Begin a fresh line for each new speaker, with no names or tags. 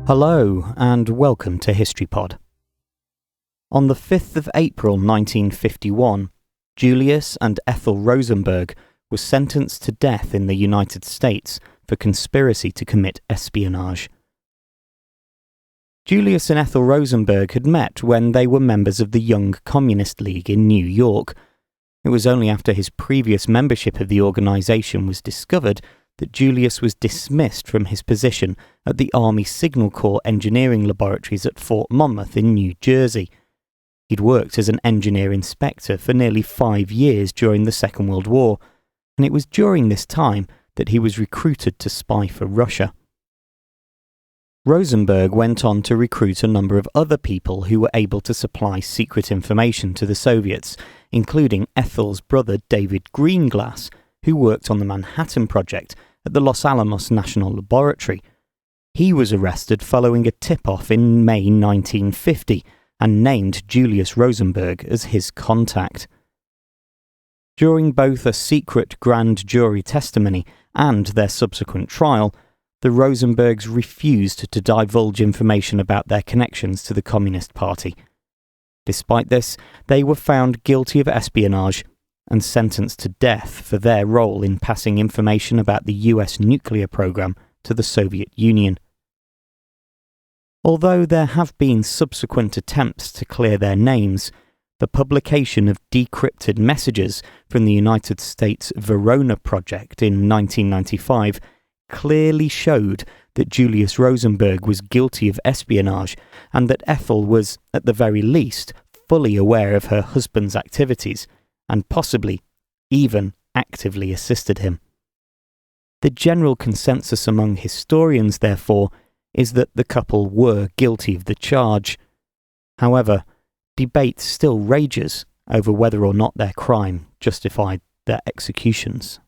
Hello and welcome to HistoryPod. On the 5th of April 1951, Julius and Ethel Rosenberg were sentenced to death in the United States for conspiracy to commit espionage. Julius and Ethel Rosenberg had met when they were members of the Young Communist League in New York. It was only after his previous membership of the organization was discovered that Julius was dismissed from his position at the Army Signal Corps engineering laboratories at Fort Monmouth in New Jersey. He'd worked as an engineer inspector for nearly 5 years during the Second World War, and it was during this time that he was recruited to spy for Russia. Rosenberg went on to recruit a number of other people who were able to supply secret information to the Soviets, including Ethel's brother David Greenglass, who worked on the Manhattan Project at the Los Alamos National Laboratory. He was arrested following a tip-off in May 1950 and named Julius Rosenberg as his contact. During both a secret grand jury testimony and their subsequent trial, the Rosenbergs refused to divulge information about their connections to the Communist Party. Despite this, they were found guilty of espionage and sentenced to death for their role in passing information about the US nuclear program to the Soviet Union. Although there have been subsequent attempts to clear their names, the publication of decrypted messages from the United States Verona project in 1995 clearly showed that Julius Rosenberg was guilty of espionage and that Ethel was, at the very least, fully aware of her husband's activities and possibly even actively assisted him. The general consensus among historians, therefore, is that the couple were guilty of the charge. However, debate still rages over whether or not their crime justified their executions.